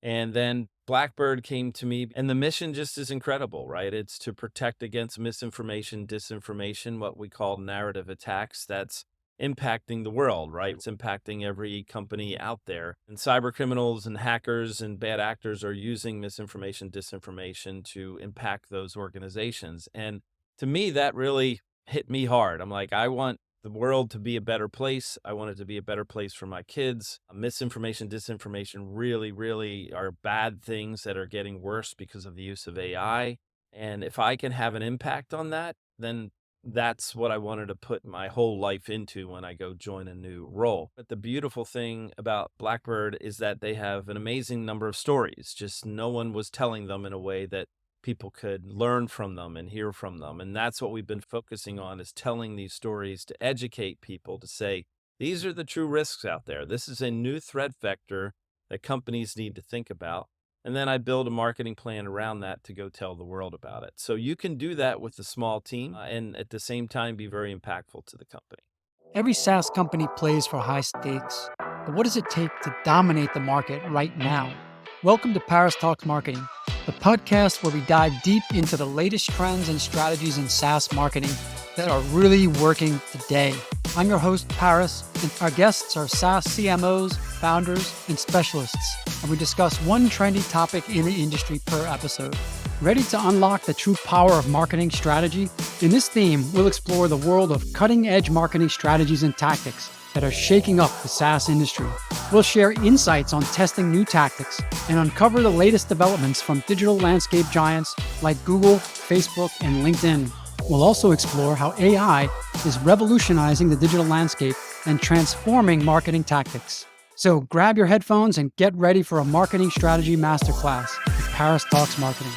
And then Blackbird came to me, and the mission just is incredible, right? It's to protect against misinformation, disinformation, what we call narrative attacks that's impacting the world, right? It's impacting every company out there. And cyber criminals and hackers and bad actors are using misinformation, disinformation to impact those organizations. And to me, that really hit me hard. I'm like, I want the world to be a better place. I want it to be a better place for my kids. Misinformation, disinformation really, really are bad things that are getting worse because of the use of AI. And if I can have an impact on that, then that's what I wanted to put my whole life into when I go join a new role. But the beautiful thing about Blackbird is that they have an amazing number of stories. Just no one was telling them in a way that people could learn from them and hear from them. And that's what we've been focusing on, is telling these stories to educate people, to say, these are the true risks out there. This is a new threat vector that companies need to think about. And then I build a marketing plan around that to go tell the world about it. So you can do that with a small team, and at the same time be very impactful to the company. Every SaaS company plays for high stakes, but what does it take to dominate the market right now? Welcome to Paris Talks Marketing, the podcast where we dive deep into the latest trends and strategies in SaaS marketing that are really working today. I'm your host, Paris, and our guests are SaaS CMOs, founders, and specialists, and we discuss one trendy topic in the industry per episode. Ready to unlock the true power of marketing strategy? In this theme, we'll explore the world of cutting-edge marketing strategies and tactics that are shaking up the SaaS industry. We'll share insights on testing new tactics and uncover the latest developments from digital landscape giants like Google, Facebook, and LinkedIn. We'll also explore how AI is revolutionizing the digital landscape and transforming marketing tactics. So grab your headphones and get ready for a marketing strategy masterclass with Paris Talks Marketing.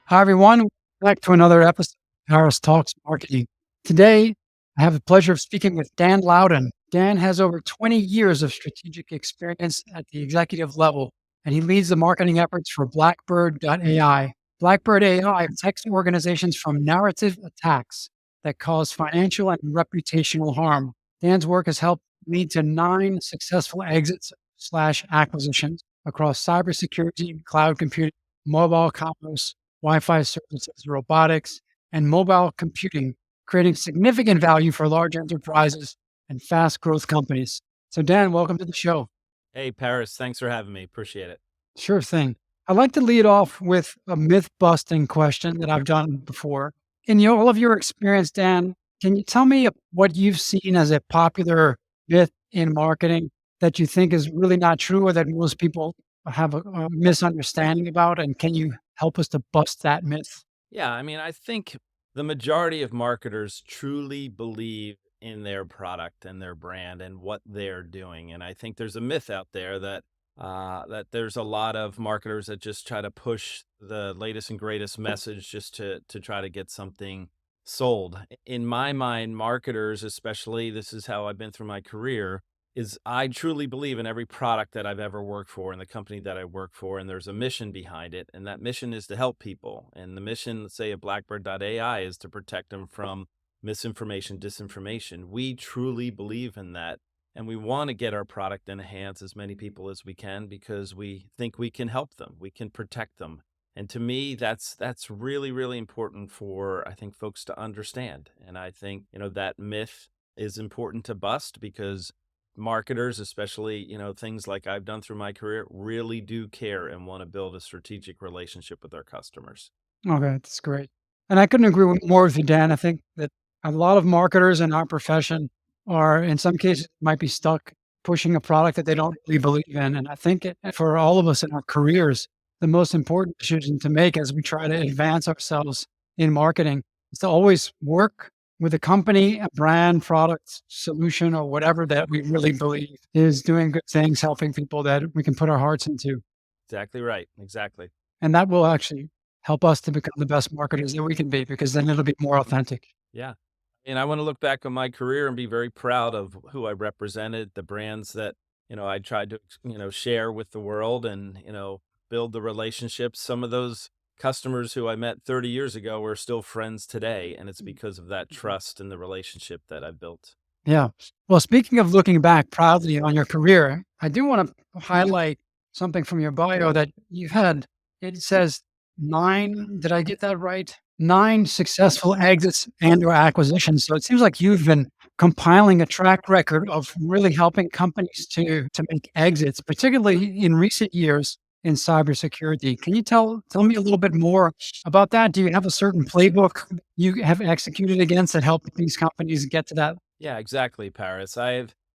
Hi, everyone. Back to another episode of Paris Talks Marketing. Today, I have the pleasure of speaking with Dan Lowden. Dan has over 20 years of strategic experience at the executive level, and he leads the marketing efforts for Blackbird.ai. Blackbird.ai protects organizations from narrative attacks that cause financial and reputational harm. Dan's work has helped lead to 9 successful exits/acquisitions across cybersecurity, cloud computing, mobile commerce, Wi-Fi services, robotics, and mobile computing, creating significant value for large enterprises and fast growth companies. So Dan, welcome to the show. Hey, Paris, thanks for having me. Appreciate it. Sure thing. I'd like to lead off with a myth busting question that I've done before. In all of your experience, Dan, can you tell me what you've seen as a popular myth in marketing that you think is really not true or that most people have a misunderstanding about? And can you help us to bust that myth? Yeah, I mean, I think the majority of marketers truly believe in their product and their brand and what they're doing. And I think there's a myth out there that there's a lot of marketers that just try to push the latest and greatest message just to try to get something sold. In my mind, marketers, especially, this is how I've been through my career, is I truly believe in every product that I've ever worked for and the company that I work for, and there's a mission behind it, and that mission is to help people. And the mission, let's say, of Blackbird.ai is to protect them from misinformation, disinformation. We truly believe in that, and we want to get our product in the hands as many people as we can because we think we can help them, we can protect them. And to me, that's really, really important for, I think, folks to understand. And I think, that myth is important to bust because marketers, especially, things like I've done through my career, really do care and want to build a strategic relationship with their customers. Okay, that's great. And I couldn't agree more with you, Dan. I think that a lot of marketers in our profession are, in some cases, might be stuck pushing a product that they don't really believe in. And I think for all of us in our careers, the most important decision to make as we try to advance ourselves in marketing is to always work with a company, a brand, product, solution, or whatever that we really believe is doing good things, helping people that we can put our hearts into. Exactly right. Exactly. And that will actually help us to become the best marketers that we can be, because then it'll be more authentic. Yeah. And I want to look back on my career and be very proud of who I represented, the brands that, I tried to, share with the world and, build the relationships. Some of those customers who I met 30 years ago are still friends today. And it's because of that trust and the relationship that I built. Yeah. Well, speaking of looking back proudly on your career, I do want to highlight something from your bio that you've had. It says 9, did I get that right? 9 successful exits and/or acquisitions. So it seems like you've been compiling a track record of really helping companies to make exits, particularly in recent years in cybersecurity. Can you tell me a little bit more about that? Do you have a certain playbook you have executed against that help these companies get to that? Yeah, exactly, Paris.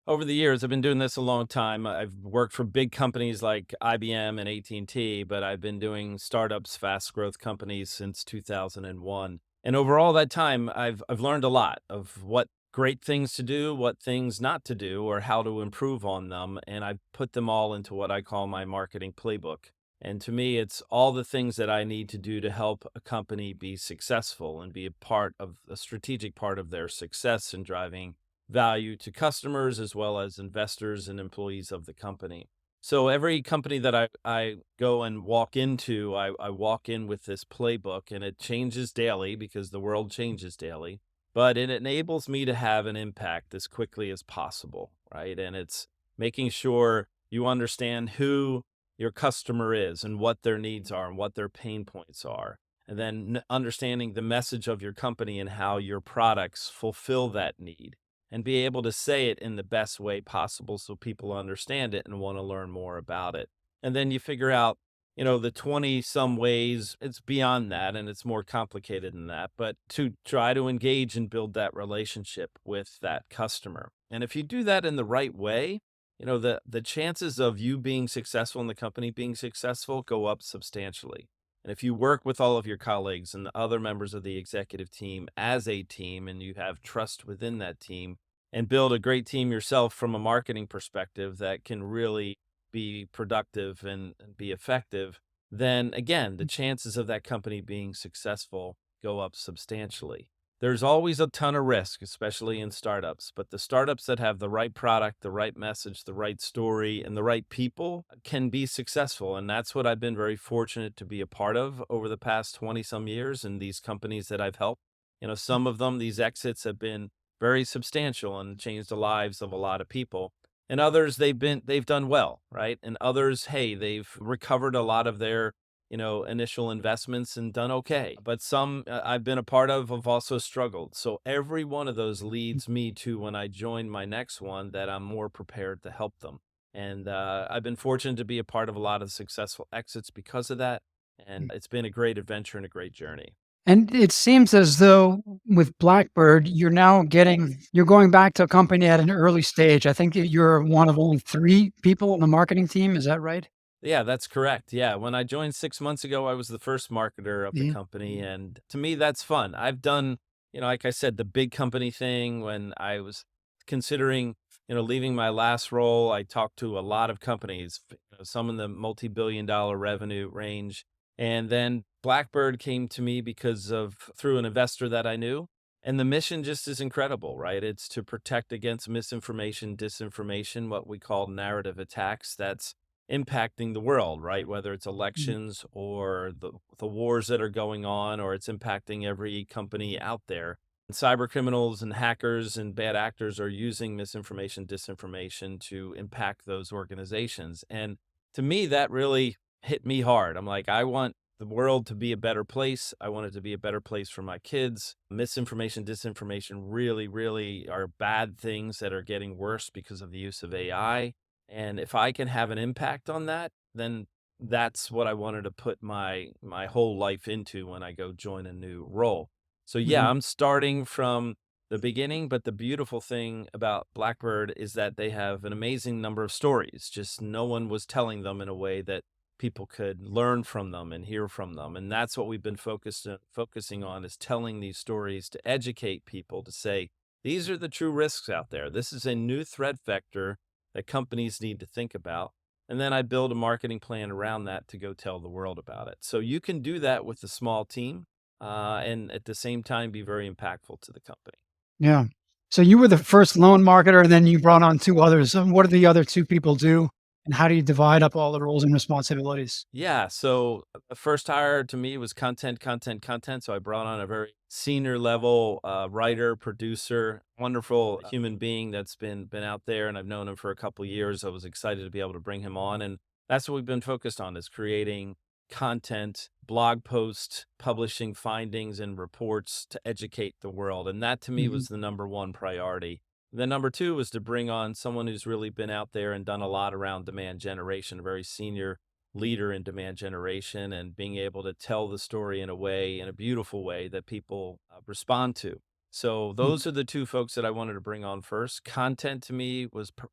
Over the years, I've been doing this a long time. I've worked for big companies like IBM and AT&T, but I've been doing startups, fast growth companies since 2001. And over all that time, I've learned a lot of what great things to do, what things not to do, or how to improve on them, and I've put them all into what I call my marketing playbook. And to me, it's all the things that I need to do to help a company be successful and be a strategic part of their success in driving value to customers as well as investors and employees of the company. So every company that I go and walk into, I walk in with this playbook and it changes daily because the world changes daily, but it enables me to have an impact as quickly as possible, right? And it's making sure you understand who your customer is and what their needs are and what their pain points are. And then understanding the message of your company and how your products fulfill that need and be able to say it in the best way possible so people understand it and want to learn more about it. And then you figure out, the 20 some ways, it's beyond that and it's more complicated than that, but to try to engage and build that relationship with that customer. And if you do that in the right way, the chances of you being successful and the company being successful go up substantially. And if you work with all of your colleagues and the other members of the executive team as a team and you have trust within that team and build a great team yourself from a marketing perspective that can really be productive and be effective, then again, the chances of that company being successful go up substantially. There's always a ton of risk, especially in startups, but the startups that have the right product, the right message, the right story, and the right people can be successful. And that's what I've been very fortunate to be a part of over the past 20 some years in these companies that I've helped. Some of them, these exits have been very substantial and changed the lives of a lot of people. And others, they've done well, right? And others, hey, they've recovered a lot of their initial investments and done okay. But some I've been a part of have also struggled. So every one of those leads me to when I join my next one that I'm more prepared to help them. And I've been fortunate to be a part of a lot of successful exits because of that. And it's been a great adventure and a great journey. And it seems as though with Blackbird, you're going back to a company at an early stage. I think that you're one of only 3 people on the marketing team, is that right? Yeah, that's correct. Yeah, when I joined 6 months ago, I was the first marketer of the Yeah. company, and to me, that's fun. I've done, like I said, the big company thing when I was considering, leaving my last role. I talked to a lot of companies, some in the multi-billion dollar revenue range, and then Blackbird came to me because of through an investor that I knew, and the mission just is incredible, right? It's to protect against misinformation, disinformation, what we call narrative attacks. That's impacting the world, right? Whether it's Mhm. elections or the wars that are going on, or it's impacting every company out there. And cyber criminals and hackers and bad actors are using misinformation, disinformation to impact those organizations. And to me, that really hit me hard. I'm like, I want the world to be a better place. I want it to be a better place for my kids. Misinformation, disinformation really, really are bad things that are getting worse because of the use of AI, and if I can have an impact on that, then that's what I wanted to put my whole life into when I go join a new role. So yeah, Mhm. I'm starting from the beginning, but the beautiful thing about Blackbird is that they have an amazing number of stories. Just no one was telling them in a way that people could learn from them and hear from them. And that's what we've been focusing on is telling these stories to educate people to say, these are the true risks out there. This is a new threat vector that companies need to think about. And then I build a marketing plan around that to go tell the world about it. So you can do that with a small team and at the same time be very impactful to the company. Yeah. So you were the first loan marketer, and then you brought on 2 others. What do the other 2 people do, and how do you divide up all the roles and responsibilities? Yeah. So the first hire to me was content, content, content. So I brought on a very senior level writer, producer, wonderful human being that's been out there, and I've known him for a couple years. I was excited to be able to bring him on, and That's what we've been focused on, is creating content, blog posts, publishing findings and reports to educate the world. And that to me Mhm. was the number one priority. The number two was to bring on someone who's really been out there and done a lot around demand generation, a very senior leader in demand generation, and being able to tell the story in a way, in a beautiful way that people respond to. So Mhm. those are the two folks that I wanted to bring on first. Content to me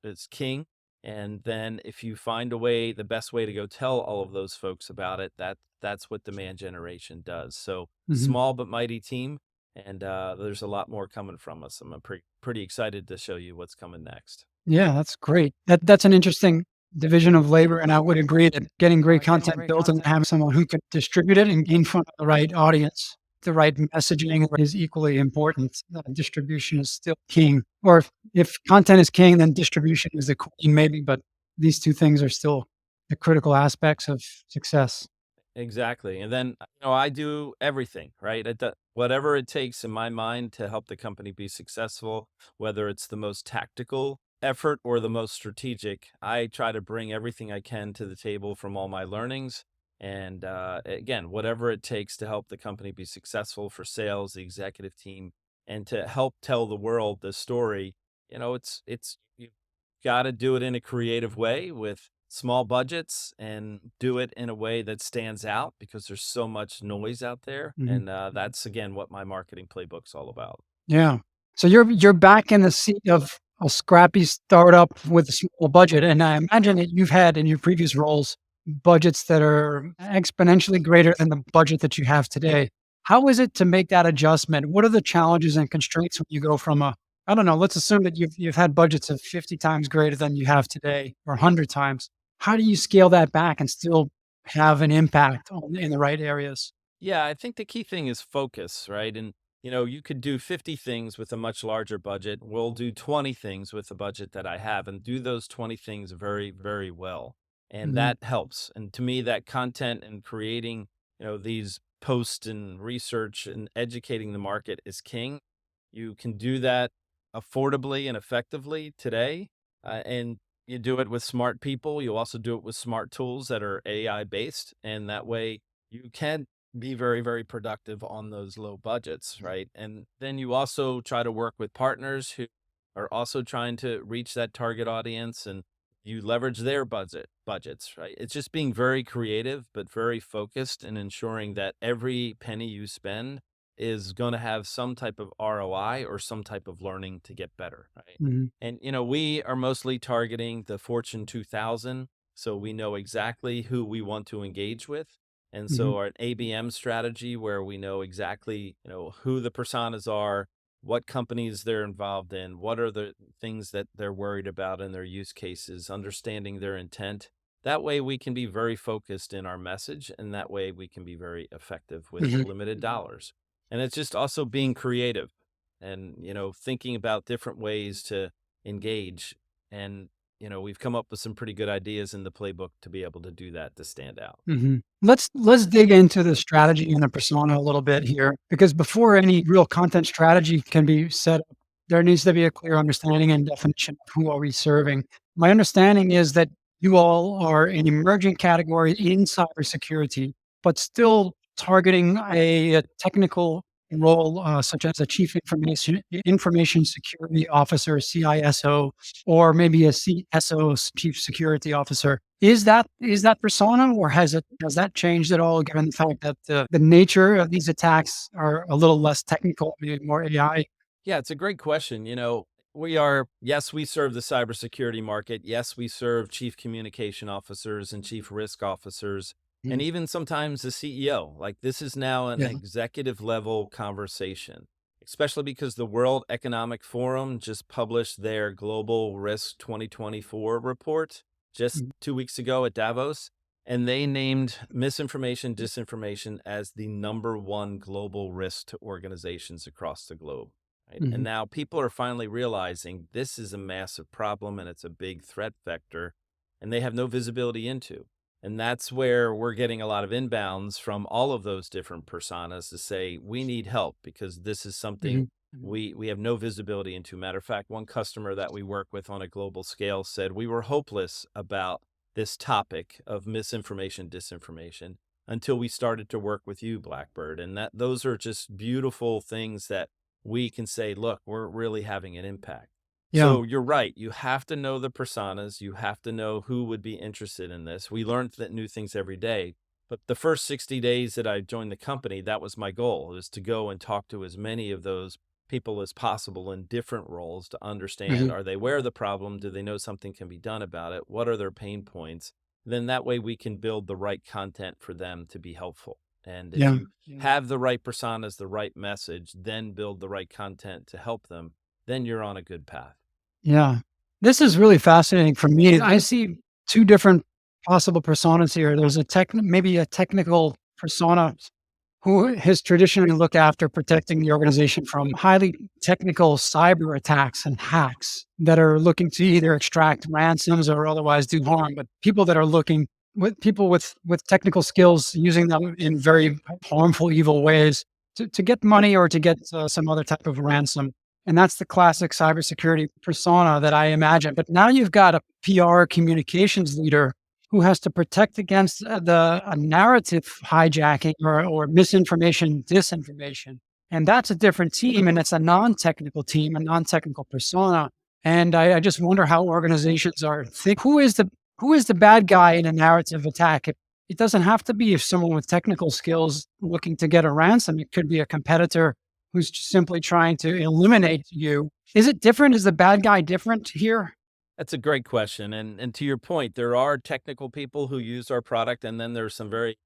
is king, and then if you find a way, the best way to go tell all of those folks about it, that's what demand generation does. So Mhm. small but mighty team, and there's a lot more coming from us. I'm pretty excited to show you what's coming next. Yeah, that's great. That's an interesting division of labor, and I would agree that getting great content built and having someone who can distribute it and in front of the right audience, the right messaging is equally important. Distribution is still king. Or if content is king, then distribution is the queen, maybe. But these two things are still the critical aspects of success. Exactly. And then, I do everything, right? Whatever it takes in my mind to help the company be successful, whether it's the most tactical effort or the most strategic, I try to bring everything I can to the table from all my learnings. And again, whatever it takes to help the company be successful for sales, the executive team, and to help tell the world the story, you got to do it in a creative way with small budgets and do it in a way that stands out because there's so much noise out there. Mhm. And that's, again, what my marketing playbook's all about. Yeah. So you're back in the seat of a scrappy startup with a small budget, and I imagine that you've had in your previous roles budgets that are exponentially greater than the budget that you have today. How is it to make that adjustment? What are the challenges and constraints when you go from a I don't know, let's assume that you've had budgets of 50 times greater than you have today or 100 times. How do you scale that back and still have an impact in the right areas? Yeah, I think the key thing is focus, right? And, you could do 50 things with a much larger budget. We'll do 20 things with the budget that I have and do those 20 things very, very well. And Mhm. that helps. And to me, that content and creating, these posts and research and educating the market is king. You can do that affordably and effectively today. And you do it with smart people. You also do it with smart tools that are AI based. And that way you can be very, very productive on those low budgets, right? And then you also try to work with partners who are also trying to reach that target audience, and you leverage their budgets, right? It's just being very creative but very focused and ensuring that every penny you spend is going to have some type of ROI or some type of learning to get better, right? Mhm. And we are mostly targeting the Fortune 2000, so we know exactly who we want to engage with. And Mhm. so our ABM strategy, where we know exactly, who the personas are, what companies they're involved in, what are the things that they're worried about in their use cases, understanding their intent. That way we can be very focused in our message, and that way we can be very effective with Mhm. limited dollars. And it's just also being creative and, thinking about different ways to engage. And, we've come up with some pretty good ideas in the playbook to be able to do that, to stand out. Mhm. Let's dig into the strategy and the persona a little bit here, because before any real content strategy can be set up, there needs to be a clear understanding and definition of who are we serving. My understanding is that you all are an emerging category in cybersecurity, but still targeting a technical role, such as a chief information security officer, CISO, or maybe a CSO, chief security officer. Is that persona, or has that changed at all, given the fact that the nature of these attacks are a little less technical, maybe more AI? Yeah, it's a great question. Yes, we serve the cybersecurity market. Yes, we serve chief communication officers and chief risk officers, and Mhm. even sometimes the CEO. Like, this is now an Yeah. executive level conversation, especially because the World Economic Forum just published their Global Risk 2024 report just Mhm. 2 weeks ago at Davos. And they named misinformation, disinformation as the number one global risk to organizations across the globe. Right? And Mhm. now people are finally realizing this is a massive problem and it's a big threat vector, and they have no visibility into. And that's where we're getting a lot of inbounds from all of those different personas to say, we need help because this is something Mhm. we have no visibility into. Matter of fact, one customer that we work with on a global scale said we were hopeless about this topic of misinformation, disinformation until we started to work with you, Blackbird. And that those are just beautiful things that we can say, look, we're really having an impact. Yeah. So you're right. You have to know the personas. You have to know who would be interested in this. We learned that new things every day. But the first 60 days that I joined the company, that was my goal, was to go and talk to as many of those people as possible in different roles to understand, Mhm. are they aware of the problem? Do they know something can be done about it? What are their pain points? Then that way we can build the right content for them to be helpful. And if Yeah. you have the right personas, the right message, then build the right content to help them, then you're on a good path. Yeah. This is really fascinating for me. I see 2 different possible personas here. There's maybe a technical persona who has traditionally looked after protecting the organization from highly technical cyber attacks and hacks that are looking to either extract ransoms or otherwise do harm. But people that are looking with technical skills using them in very harmful, evil ways to get money or to get some other type of ransom. And that's the classic cybersecurity persona that I imagine. But now you've got a PR communications leader who has to protect against the narrative hijacking or misinformation, disinformation. And that's a different team, and it's a non-technical team, a non-technical persona. And I just wonder how organizations are think who is the bad guy in a narrative attack. It doesn't have to be someone with technical skills looking to get a ransom. It could be a competitor who's just simply trying to eliminate you. Is it different? Is the bad guy different here? That's a great question. And to your point, there are technical people who use our product, and then there's some very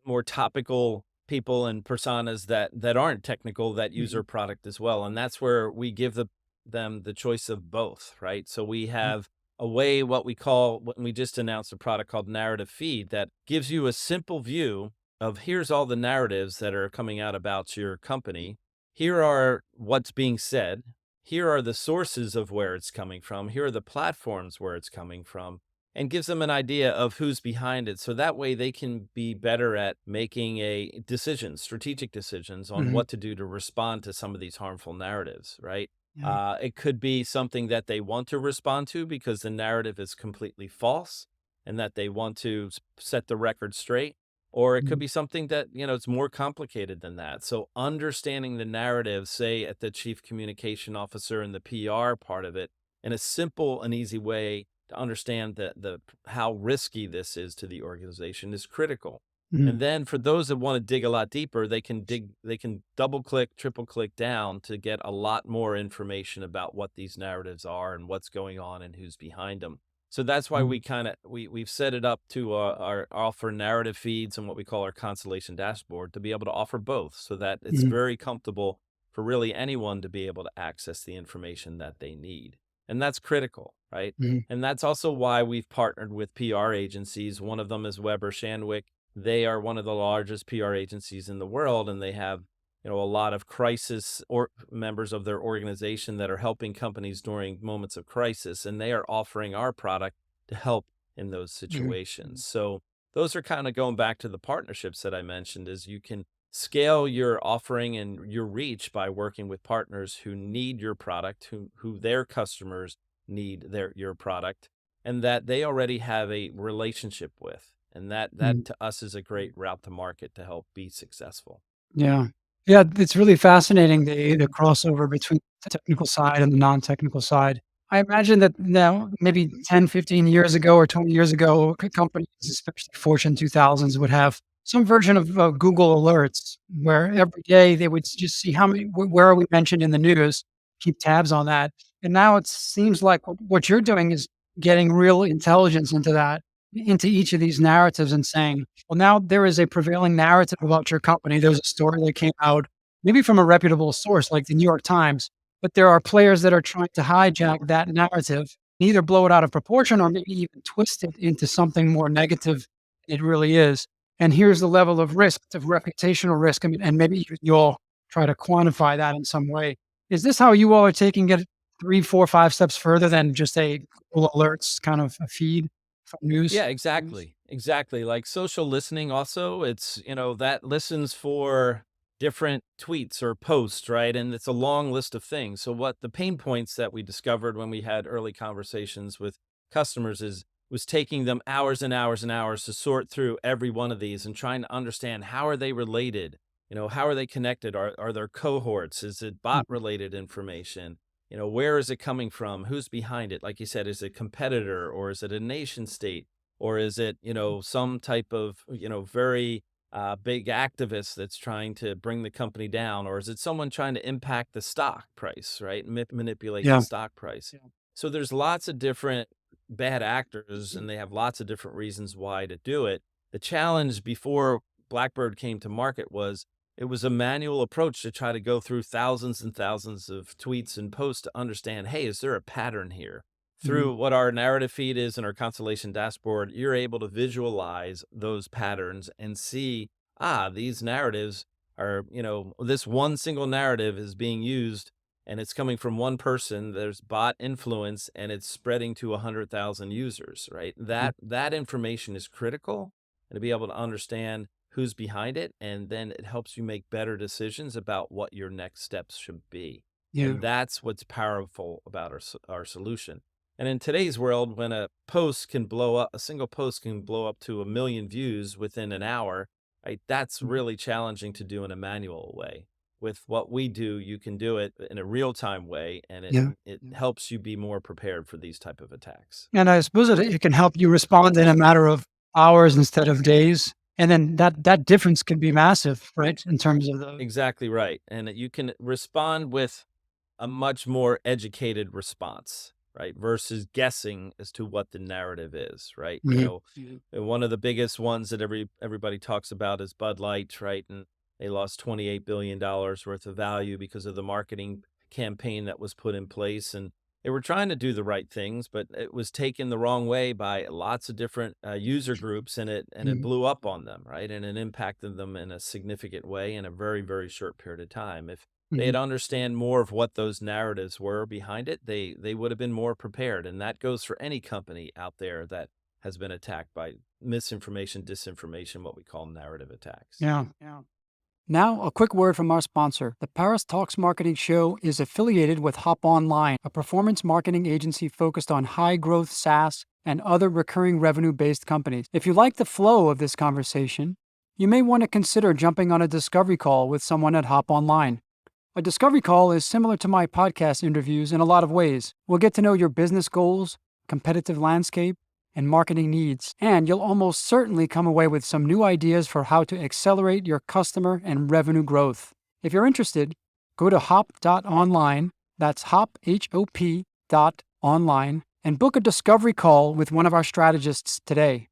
more topical people and personas that aren't technical that use Mhm. our product as well. And that's where we give them the choice of both, right? So we have a way, what we call, when we just announced a product called Narrative Feed, that gives you a simple view of here's all the narratives that are coming out about your company. Here are what's being said. Here are the sources of where it's coming from. Here are the platforms where it's coming from, and gives them an idea of who's behind it. So that way they can be better at making a decisions, strategic decisions on Mhm. what to do to respond to some of these harmful narratives, right? Yeah. It could be something that they want to respond to because the narrative is completely false and that they want to set the record straight. Or it could Mhm. be something that, it's more complicated than that. So understanding the narrative, say at the chief communication officer and the PR part of it, in a simple and easy way to understand that the how risky this is to the organization is critical. Mhm. And then for those that want to dig a lot deeper, they can double click, triple click down to get a lot more information about what these narratives are and what's going on and who's behind them. So that's why Mhm. we kind of we've set it up to our offer narrative feeds and what we call our Constellation dashboard to be able to offer both, so that it's Mhm. very comfortable for really anyone to be able to access the information that they need, and that's critical, right? Mhm. And that's also why we've partnered with PR agencies. One of them is Weber Shandwick. They are one of the largest PR agencies in the world, and they have a lot of crisis or members of their organization that are helping companies during moments of crisis, and they are offering our product to help in those Mhm. situations. So those are kind of going back to the partnerships that I mentioned, is you can scale your offering and your reach by working with partners who need your product, who their customers need your product, and that they already have a relationship with. And that Mhm. to us is a great route to market to help be successful. Yeah. Yeah, it's really fascinating, the crossover between the technical side and the non-technical side. I imagine that now maybe 10, 15 years ago or 20 years ago, companies, especially Fortune 2000s, would have some version of Google Alerts where every day they would just see how many where are we mentioned in the news, keep tabs on that. And now it seems like what you're doing is getting real intelligence into that, into each of these narratives and saying, well, now there is a prevailing narrative about your company. There's a story that came out, maybe from a reputable source like the New York Times, but there are players that are trying to hijack that narrative, either blow it out of proportion or maybe even twist it into something more negative than it really is. And here's the level of risk, of reputational risk, and maybe you all try to quantify that in some way. Is this how you all are taking it 3, 4, 5 steps further than just a Google Alerts kind of a feed for news? Yeah, exactly. Exactly. Like social listening also, it's, that listens for different tweets or posts, right? And it's a long list of things. So what the pain points that we discovered when we had early conversations with customers is was taking them hours and hours and hours to sort through every one of these and trying to understand how are they related? How are they connected? Are there cohorts? Is it bot Mhm. related information? Where is it coming from? Who's behind it? Like you said, is it a competitor or is it a nation state? Or is it, some type of, very big activist that's trying to bring the company down? Or is it someone trying to impact the stock price, right? Manipulate the Yeah. stock price. Yeah. So there's lots of different bad actors and they have lots of different reasons why to do it. The challenge before Blackbird came to market was it was a manual approach to try to go through thousands and thousands of tweets and posts to understand, hey, is there a pattern here? Mhm. Through what our narrative feed is in our Constellation dashboard, you're able to visualize those patterns and see, these narratives are, this one single narrative is being used and it's coming from one person. There's bot influence and it's spreading to 100,000 users, right? Yeah. That information is critical, and to be able to understand who's behind it, and then it helps you make better decisions about what your next steps should be. Yeah. And that's what's powerful about our solution. And in today's world, when a single post can blow up to 1 million views within an hour, right? That's Mhm. really challenging to do in a manual way. With what we do, you can do it in a real-time way, and it Yeah. it helps you be more prepared for these type of attacks. And I suppose it can help you respond in a matter of hours instead of days. And then that difference can be massive, right? In terms of the Exactly right, and that you can respond with a much more educated response, right? Versus guessing as to what the narrative is, right? Mhm. Mhm. One of the biggest ones that everybody talks about is Bud Light, right? And they lost $28 billion worth of value because of the marketing campaign that was put in place. And they were trying to do the right things, but it was taken the wrong way by lots of different user groups, and it Mhm. blew up on them, right? And it impacted them in a significant way in a very, very short period of time. If they had Mhm. understand more of what those narratives were behind it, they would have been more prepared. And that goes for any company out there that has been attacked by misinformation, disinformation, what we call narrative attacks. Yeah. Yeah. Now, a quick word from our sponsor. The Paris Talks Marketing Show is affiliated with Hop Online, a performance marketing agency focused on high growth SaaS and other recurring revenue based companies. If you like the flow of this conversation, you may want to consider jumping on a discovery call with someone at Hop Online. A discovery call is similar to my podcast interviews in a lot of ways. We'll get to know your business goals, competitive landscape, and marketing needs. And you'll almost certainly come away with some new ideas for how to accelerate your customer and revenue growth. If you're interested, go to hop.online, that's hop, H-O-P dot online, and book a discovery call with one of our strategists today.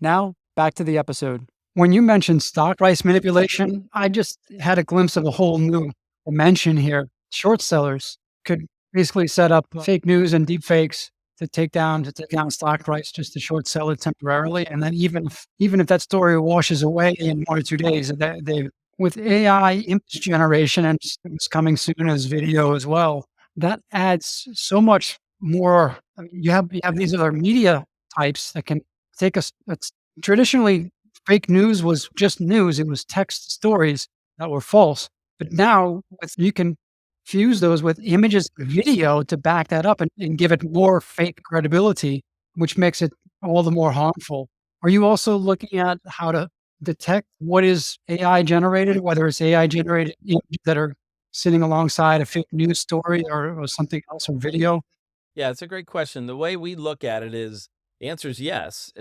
Now, back to the episode. When you mentioned stock price manipulation, I just had a glimpse of a whole new dimension here. Short sellers could basically set up fake news and deep fakes to take down stock price just to short sell it temporarily, and then even if that story washes away in 1 or 2 days, they with AI image generation and it's coming soon as video as well, that adds so much more. I mean, you have these other media types that can take us. That's traditionally fake news was just news. It was text stories that were false. But now you can fuse those with images, video to back that up and give it more fake credibility, which makes it all the more harmful. Are you also looking at how to detect what is AI generated, whether it's AI generated images that are sitting alongside a fake news story or something else or video? Yeah, it's a great question. The way we look at it is the answer is yes.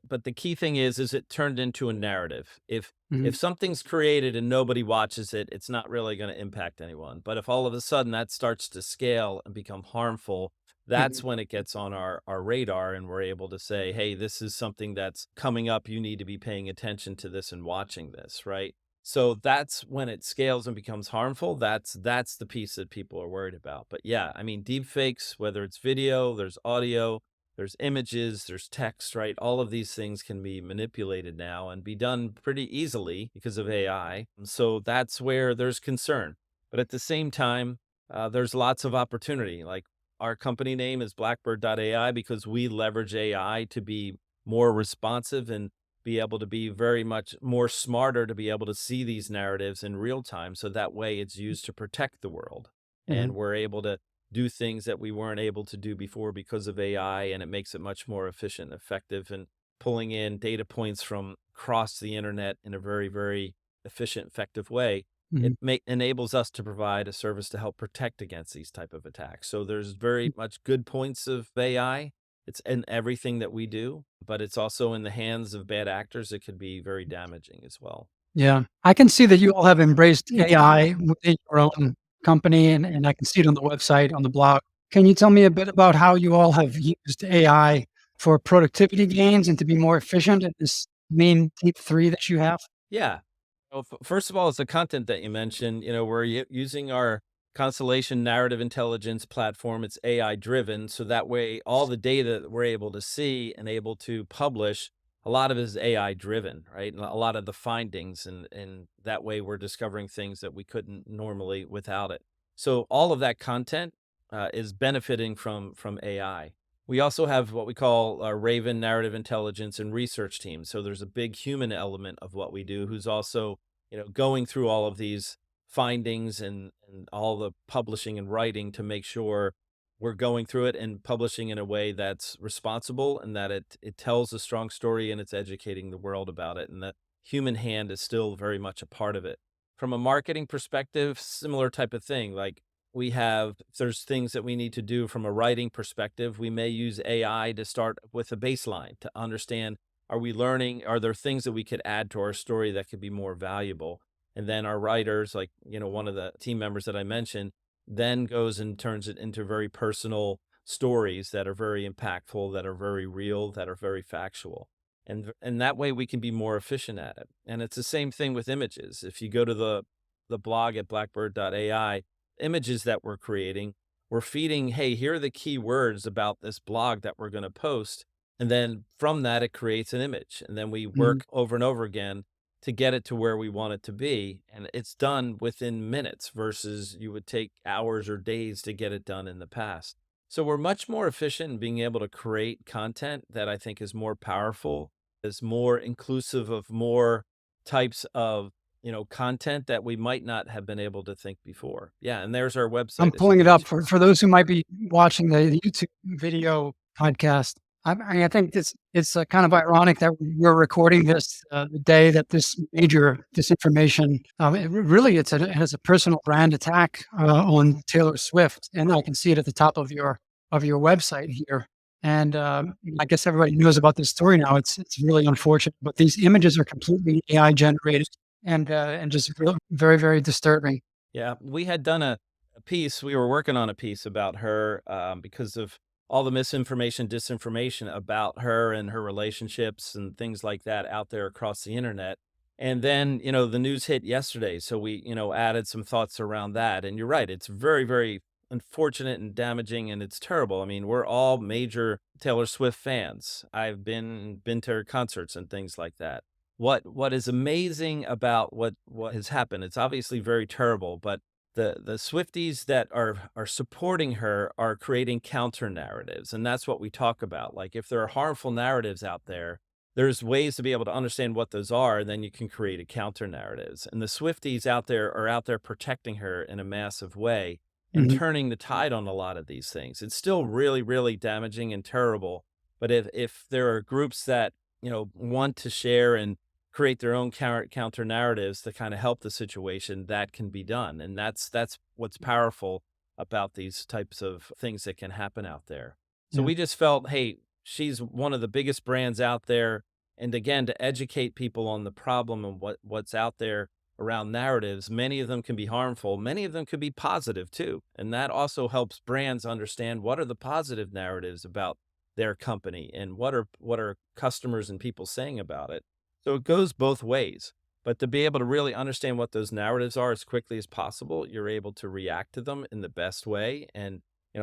But the key thing is it turned into a narrative. If Mhm. something's created and nobody watches it, it's not really going to impact anyone. But if all of a sudden that starts to scale and become harmful, that's Mhm. when it gets on our radar and we're able to say, hey, this is something that's coming up. You need to be paying attention to this and watching this, right? So that's when it scales and becomes harmful. That's the piece that people are worried about. But yeah, I mean, deep fakes, whether it's video, there's audio, there's images, there's text, right? All of these things can be manipulated now and be done pretty easily because of AI. So that's where there's concern. But at the same time, there's lots of opportunity. Like our company name is Blackbird.ai because we leverage AI to be more responsive and be able to be very much more smarter to be able to see these narratives in real time. So that way it's used to protect the world. And Mhm. we're able to do things that we weren't able to do before because of AI, and it makes it much more efficient and effective and pulling in data points from across the internet in a very, very efficient, effective way. Mhm. Enables us to provide a service to help protect against these type of attacks. So there's very much good points of AI. It's in everything that we do, but it's also in the hands of bad actors. It could be very damaging as well. Yeah. I can see that you all have embraced AI within your own company, and I can see it on the website, on the blog. Can you tell me a bit about how you all have used AI for productivity gains and to be more efficient at this main team 3 that you have? Yeah. Well, first of all, it's the content that you mentioned. We're using our Constellation Narrative Intelligence platform. It's AI driven, so that way, all the data that we're able to see and able to publish, a lot of it is AI driven, right? And a lot of the findings, and that way, we're discovering things that we couldn't normally without it. So all of that content is benefiting from AI. We also have what we call our Raven Narrative Intelligence and Research team. So there's a big human element of what we do, who's also going through all of these findings and all the publishing and writing to make sure we're going through it and publishing in a way that's responsible and that it tells a strong story and it's educating the world about it. And the human hand is still very much a part of it. From a marketing perspective, similar type of thing. Like if there's things that we need to do from a writing perspective, we may use AI to start with a baseline to understand, are we learning? Are there things that we could add to our story that could be more valuable? And then our writers, like, one of the team members that I mentioned, then goes and turns it into very personal stories that are very impactful, that are very real, that are very factual. And that way we can be more efficient at it. And it's the same thing with images. If you go to the blog at blackbird.ai, images that we're creating, we're feeding, hey, here are the key words about this blog that we're going to post. And then from that, it creates an image. And then we Mhm. work over and over again to get it to where we want it to be. And it's done within minutes versus you would take hours or days to get it done in the past. So we're much more efficient in being able to create content that I think is more powerful, is more inclusive of more types of content that we might not have been able to think before. Yeah, and there's our I'm website, as you pulling it up mentioned. for those who might be watching the YouTube video podcast. I think it's kind of ironic that we're recording this the day that this major disinformation. It has a personal brand attack on Taylor Swift, and I can see it at the top of your website here. And I guess everybody knows about this story now. It's really unfortunate, but these images are completely AI generated and just very very disturbing. Yeah, we had done a piece. We were working on a piece about her because of all the misinformation, disinformation about her and her relationships and things like that out there across the internet. And then, the news hit yesterday. So we, added some thoughts around that. And you're right. It's very, very unfortunate and damaging, and it's terrible. I mean, we're all major Taylor Swift fans. I've been to her concerts and things like that. What is amazing about what has happened, it's obviously very terrible, but the Swifties that are supporting her are creating counter narratives, and that's what we talk about. Like, if there are harmful narratives out there, there's ways to be able to understand what those are, and then you can create a counter narratives. And the Swifties out there are out there protecting her in a massive way and Mhm. turning the tide on a lot of these things. It's still really, really damaging and terrible, but if there are groups that want to share and create their own counter narratives to kind of help the situation, that can be done. And that's what's powerful about these types of things that can happen out there. So Yeah. we just felt, hey, she's one of the biggest brands out there. And again, to educate people on the problem and what's out there around narratives, many of them can be harmful, many of them could be positive too. And that also helps brands understand what are the positive narratives about their company and what are customers and people saying about it. So it goes both ways. But to be able to really understand what those narratives are as quickly as possible, you're able to react to them in the best way. And,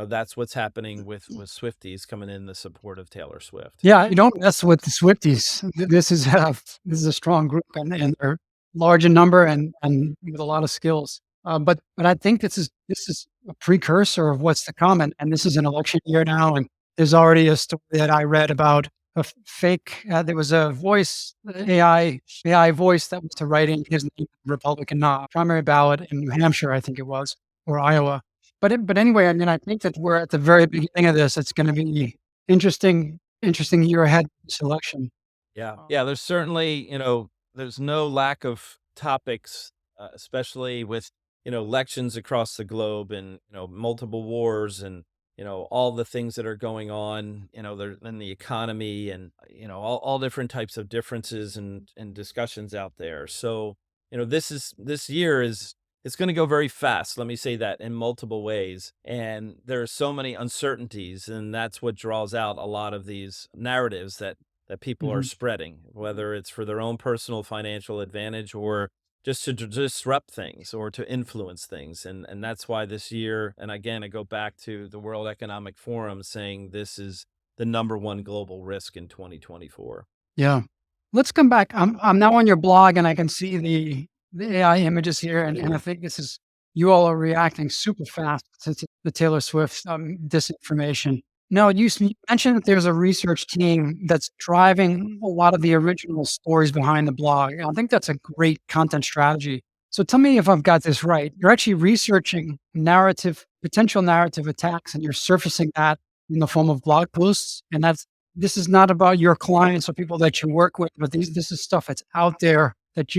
that's what's happening with Swifties coming in the support of Taylor Swift. Yeah, you don't mess with the Swifties. This is a strong group, and they're large in number and with a lot of skills. But I think this is a precursor of what's to come, and this is an election year now, and there's already a story that I read about fake. There was a voice AI voice that was to write in his name, Republican primary ballot in New Hampshire, I think it was, or Iowa, but anyway, I mean, I think that we're at the very beginning of this. It's going to be interesting year ahead selection. Yeah. Yeah, there's certainly, there's no lack of topics, especially with, elections across the globe and, multiple wars and, all the things that are going on, there in the economy and, all different types of differences and discussions out there. So, this year is it's going to go very fast. Let me say that in multiple ways. And there are so many uncertainties, and that's what draws out a lot of these narratives that people are Mhm. spreading, whether it's for their own personal financial advantage or just to disrupt things or to influence things. And that's why this year, and again, I go back to the World Economic Forum saying this is the number one global risk in 2024. Yeah. Let's come back. I'm now on your blog and I can see the AI images here, and I think this is you all are reacting super fast to the Taylor Swift disinformation. No, you mentioned that there's a research team that's driving a lot of the original stories behind the blog. I think that's a great content strategy. So tell me if I've got this right. You're actually researching potential narrative attacks, and you're surfacing that in the form of blog posts, and this is not about your clients or people that you work with, but this is stuff that's out there that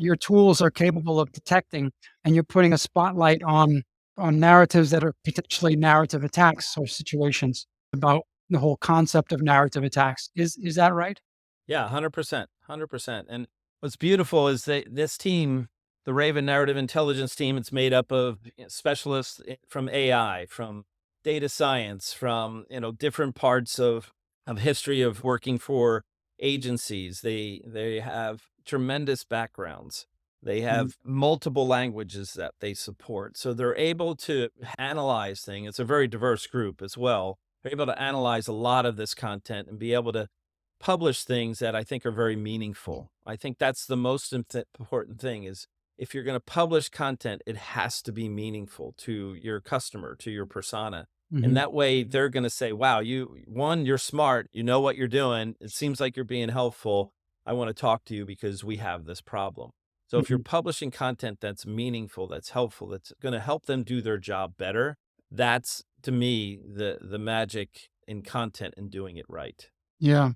your tools are capable of detecting, and you're putting a spotlight on narratives that are potentially narrative attacks or situations about the whole concept of narrative attacks. Is that right? Yeah, 100%, 100%. And what's beautiful is that this team, the Raven Narrative Intelligence team, it's made up of specialists from AI, from data science, from different parts of history of working for agencies. They have tremendous backgrounds. They Mhm, have multiple languages that they support, so they're able to analyze things. It's a very diverse group as well. They're able to analyze a lot of this content and be able to publish things that I think are very meaningful. I think that's the most important thing is if you're going to publish content, it has to be meaningful to your customer, to your persona. And mhm, that way they're going to say, wow, you're smart. You know what you're doing. It seems like you're being helpful. I want to talk to you because we have this problem. So if you're mhm. publishing content that's meaningful, that's helpful, that's going to help them do their job better, that's to me the magic in content and doing it right. Yeah.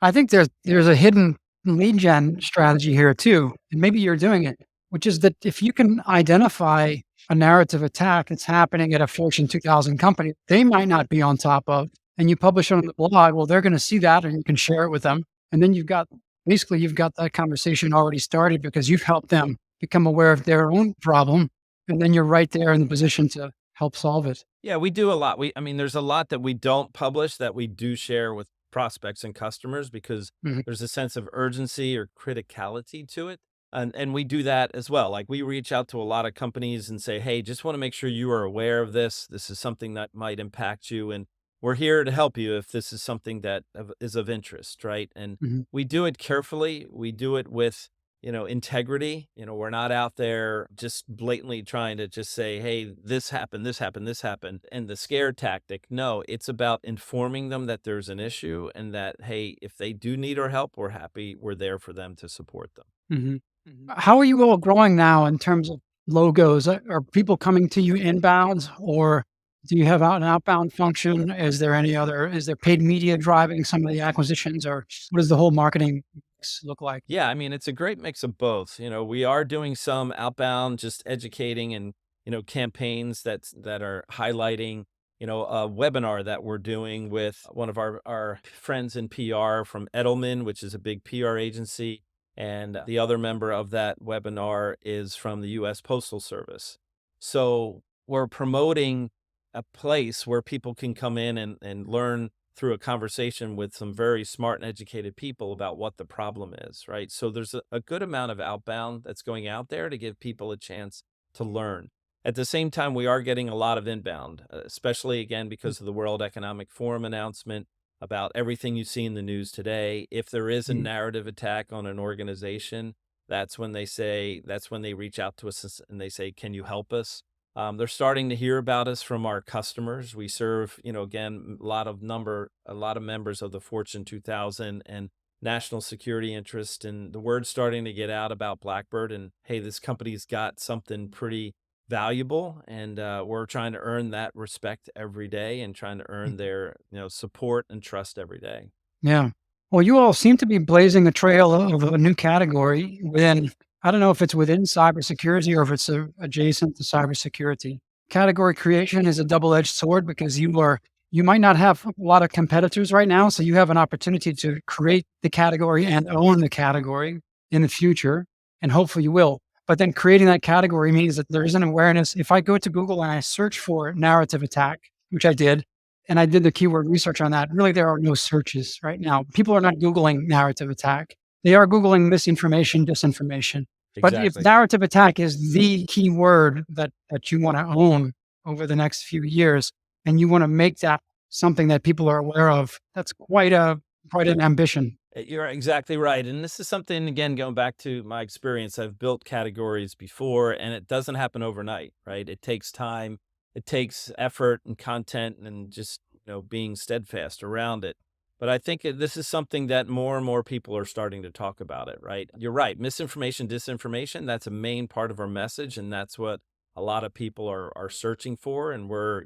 I think there's a hidden lead gen strategy here too, and maybe you're doing it, which is that if you can identify a narrative attack that's happening at a Fortune 2000 company, they might not be on top of, and you publish it on the blog, well, they're going to see that, and you can share it with them, and then you've got that conversation already started because you've helped them become aware of their own problem, and then you're right there in the position to help solve it. Yeah, we do a lot. I mean, there's a lot that we don't publish that we do share with prospects and customers because Mhm, there's a sense of urgency or criticality to it. And we do that as well. Like we reach out to a lot of companies and say, "Hey, just want to make sure you are aware of this. This is something that might impact you and we're here to help you if this is something that is of interest, right?" And mhm. we do it carefully. We do it with integrity. We're not out there just blatantly trying to just say, hey, this happened, this happened, this happened, and the scare tactic. No, it's about informing them that there's an issue and that, hey, if they do need our help, we're there for them to support them. Mhm. How are you all growing now in terms of logos? Are people coming to you inbound, or do you have an outbound function? Is there paid media driving some of the acquisitions, or what does the whole marketing mix look like? Yeah, I mean, it's a great mix of both. We are doing some outbound, just educating and, campaigns that are highlighting, a webinar that we're doing with one of our friends in PR from Edelman, which is a big PR agency. And the other member of that webinar is from the US Postal Service. So we're promoting a place where people can come in and learn through a conversation with some very smart and educated people about what the problem is, right? So there's a good amount of outbound that's going out there to give people a chance to learn. At the same time, we are getting a lot of inbound, especially again because of the World Economic Forum announcement about everything you see in the news today. If there is a Mhm, narrative attack on an organization, that's when they reach out to us and they say, can you help us? They're starting to hear about us from our customers. We serve, again, a lot of members of the Fortune 2000 and national security interest, and the word's starting to get out about Blackbird. And hey, this company's got something pretty valuable, and we're trying to earn that respect every day and trying to earn their support and trust every day. Yeah. Well, you all seem to be blazing a trail of a new category within, I don't know if it's within cybersecurity or if it's adjacent to cybersecurity. Category creation is a double-edged sword because you might not have a lot of competitors right now, so you have an opportunity to create the category and own the category in the future, and hopefully you will. But then creating that category means that there is an awareness. If I go to Google and I search for narrative attack, which I did, and I did the keyword research on that. Really, there are no searches right now. People are not Googling narrative attack. They are Googling misinformation, disinformation. But if Exactly. narrative attack is the key word that you want to own over the next few years, and you want to make that something that people are aware of, that's quite an ambition. You're exactly right. And this is something, again, going back to my experience, I've built categories before, and it doesn't happen overnight, right? It takes time, it takes effort and content and just, being steadfast around it. But I think this is something that more and more people are starting to talk about it, right? You're right. Misinformation, disinformation, that's a main part of our message. And that's what a lot of people are searching for. And we're,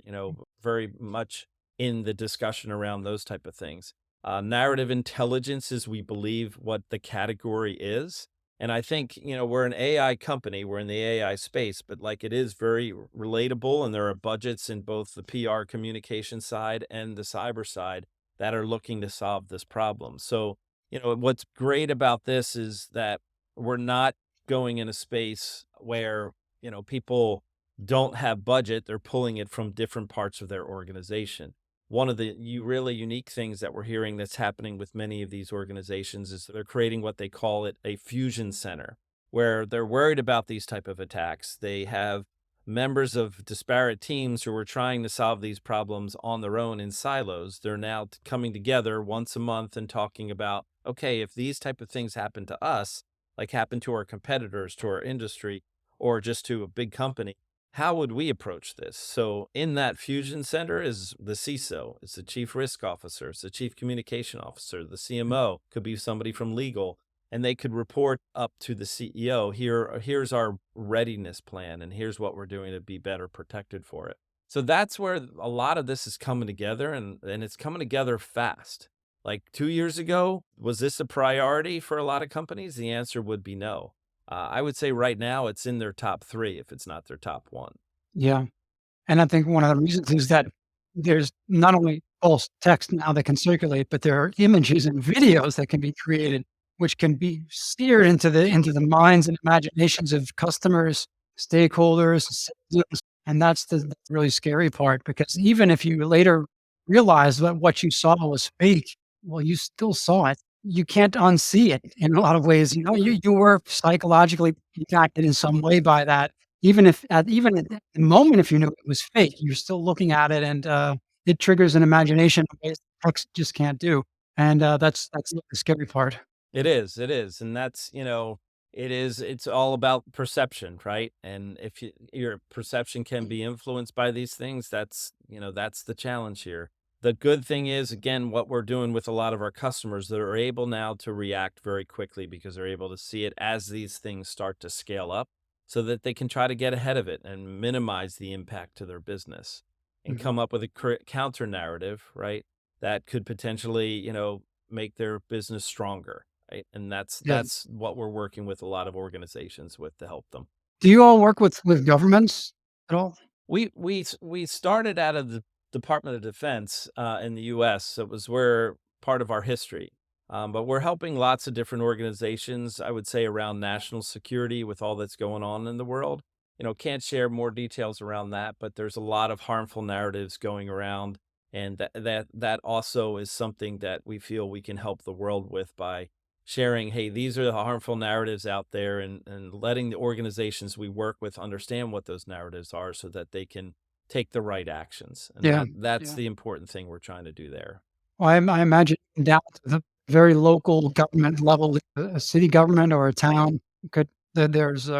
very much in the discussion around those type of things. Narrative intelligence is, we believe, what the category is. And I think, we're an AI company, we're in the AI space, but like it is very relatable. And there are budgets in both the PR communication side and the cyber side that are looking to solve this problem. So, what's great about this is that we're not going in a space where, people don't have budget, they're pulling it from different parts of their organization. One of the really unique things that we're hearing that's happening with many of these organizations is they're creating what they call it a fusion center, where they're worried about these type of attacks. They have members of disparate teams who are trying to solve these problems on their own in silos. They're now coming together once a month and talking about, okay, if these type of things happen to us, like happen to our competitors, to our industry, or just to a big company, how would we approach this? So in that fusion center is the CISO, it's the chief risk officer, it's the chief communication officer, the CMO, could be somebody from legal, and they could report up to the CEO. Here's our readiness plan, and here's what we're doing to be better protected for it. So that's where a lot of this is coming together, and it's coming together fast. Like 2 years ago, was this a priority for a lot of companies? The answer would be no. I would say right now it's in their top three if it's not their top one. Yeah. And I think one of the reasons is that there's not only false text now that can circulate, but there are images and videos that can be created, which can be steered into the minds and imaginations of customers, stakeholders, citizens, and that's the really scary part. Because even if you later realize that what you saw was fake, well, you still saw it. You can't unsee it in a lot of ways. You were psychologically impacted in some way by that, even at the moment, if you knew it was fake, you're still looking at it and, it triggers an imagination in ways text just can't do, and, that's the scary part. It is, and that's, it's all about perception, right? And if your perception can be influenced by these things, that's the challenge here. The good thing is, again, what we're doing with a lot of our customers that are able now to react very quickly because they're able to see it as these things start to scale up so that they can try to get ahead of it and minimize the impact to their business and Mhm. come up with a counter narrative, right? That could potentially, make their business stronger, right? And that's Yeah. that's what we're working with a lot of organizations with to help them. Do you all work with governments at all? We started out of the Department of Defense in the U.S. So it was where part of our history, but we're helping lots of different organizations. I would say around national security with all that's going on in the world. Can't share more details around that, but there's a lot of harmful narratives going around, and that also is something that we feel we can help the world with by sharing, hey, these are the harmful narratives out there, and letting the organizations we work with understand what those narratives are so that they can take the right actions. And Yeah, that's yeah. the important thing we're trying to do there. Well, I imagine down to the very local government level, a city government or a town could there's,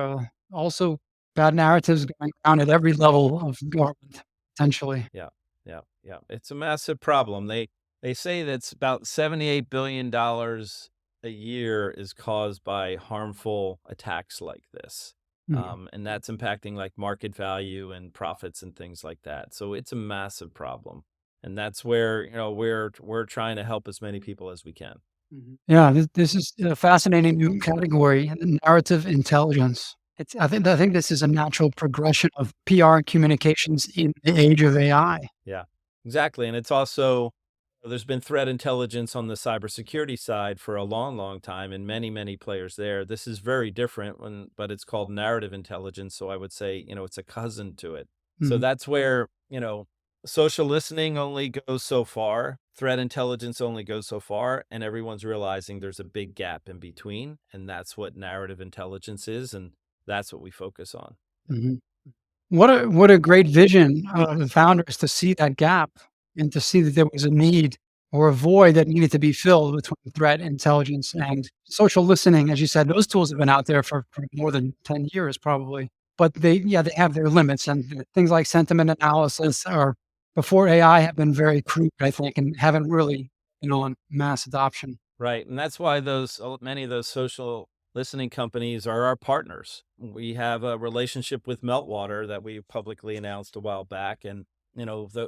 also bad narratives going on at every level of government, potentially. Yeah. Yeah. Yeah. It's a massive problem. They say that's about $78 billion a year is caused by harmful attacks like this. Mhm. And that's impacting like market value and profits and things like that. So it's a massive problem. And that's where, we're trying to help as many people as we can. Mhm. Yeah, this is a fascinating new category, narrative intelligence. I think this is a natural progression of PR and communications in the age of AI. Yeah, exactly. And it's also, there's been threat intelligence on the cybersecurity side for a long, long time, and many, many players there. This is very different, but it's called narrative intelligence. So I would say, it's a cousin to it. So Mhm, that's where, social listening only goes so far, threat intelligence only goes so far, and everyone's realizing there's a big gap in between. And that's what narrative intelligence is. And that's what we focus on. mhm. What a great vision of the founders to see that gap and to see that there was a need or a void that needed to be filled between threat intelligence and social listening. As you said, those tools have been out there for more than 10 years probably, but they have their limits, and things like sentiment analysis or before AI have been very crude, I think, and haven't really been on mass adoption. Right, and that's why many of those social listening companies are our partners. We have a relationship with Meltwater that we publicly announced a while back, and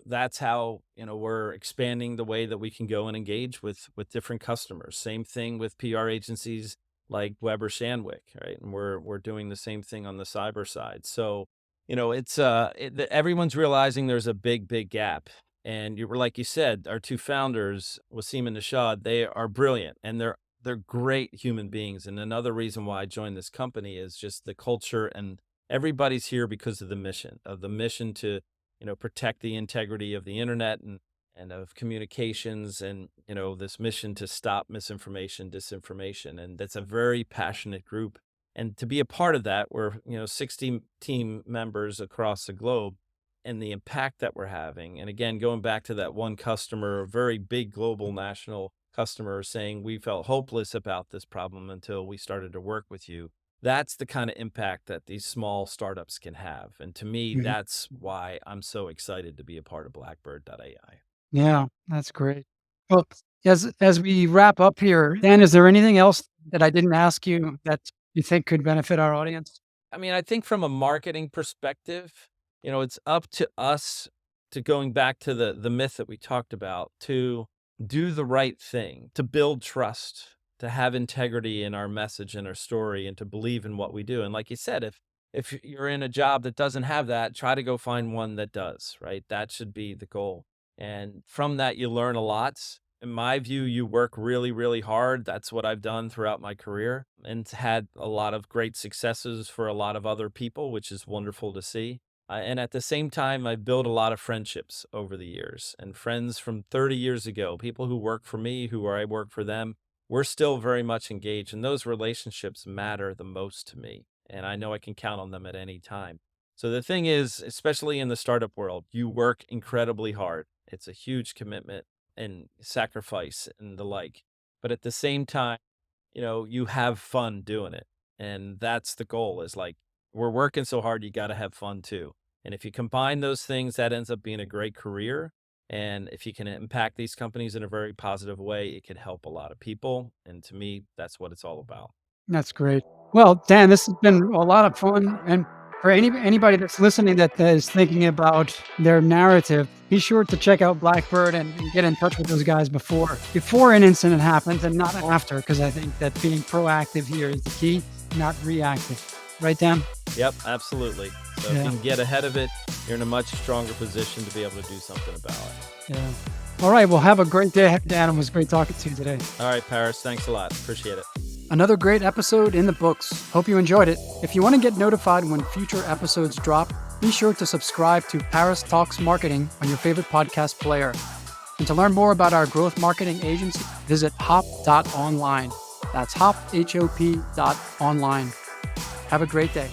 that's how we're expanding the way that we can go and engage with different customers. Same thing with PR agencies like Weber Shandwick, right? And we're doing the same thing on the cyber side. So everyone's realizing there's a big gap, and you were like you said, our two founders, Wasim and Nishad, they are brilliant and they're great human beings. And another reason why I joined this company is just the culture, and everybody's here because of the mission to, protect the integrity of the internet and of communications, and this mission to stop misinformation, disinformation. And that's a very passionate group. And to be a part of that, we're 60 team members across the globe, and the impact that we're having. And again, going back to that one customer, a very big global national customer, saying we felt hopeless about this problem until we started to work with you. That's the kind of impact that these small startups can have. And to me, Mhm. that's why I'm so excited to be a part of Blackbird.ai. Yeah, that's great. Well, as we wrap up here, Dan, is there anything else that I didn't ask you that you think could benefit our audience? I mean, I think from a marketing perspective, it's up to us, to going back to the myth that we talked about, to do the right thing, to build trust, to have integrity in our message and our story, and to believe in what we do. And like you said, if you're in a job that doesn't have that, try to go find one that does, right? That should be the goal. And from that, you learn a lot. In my view, you work really, really hard. That's what I've done throughout my career, and had a lot of great successes for a lot of other people, which is wonderful to see. And at the same time, I've built a lot of friendships over the years, and friends from 30 years ago, people who work for me, I work for them. We're still very much engaged, and those relationships matter the most to me. And I know I can count on them at any time. So the thing is, especially in the startup world, you work incredibly hard. It's a huge commitment and sacrifice and the like. But at the same time, you have fun doing it. And that's the goal, is like, we're working so hard, you got to have fun too. And if you combine those things, that ends up being a great career. And if you can impact these companies in a very positive way, it can help a lot of people. And to me, that's what it's all about. That's great. Well, Dan, this has been a lot of fun. And for anybody that's listening that is thinking about their narrative, be sure to check out Blackbird and get in touch with those guys before an incident happens and not after, because I think that being proactive here is the key, not reactive. Right, Dan? Yep, absolutely. So if you Yeah. can get ahead of it, you're in a much stronger position to be able to do something about it. Yeah. All right. Well, have a great day, Dan. It was great talking to you today. All right, Paris, thanks a lot. Appreciate it. Another great episode in the books. Hope you enjoyed it. If you want to get notified when future episodes drop, be sure to subscribe to Paris Talks Marketing on your favorite podcast player. And to learn more about our growth marketing agency, visit hop.online. That's hop, H-O-P.online. Have a great day.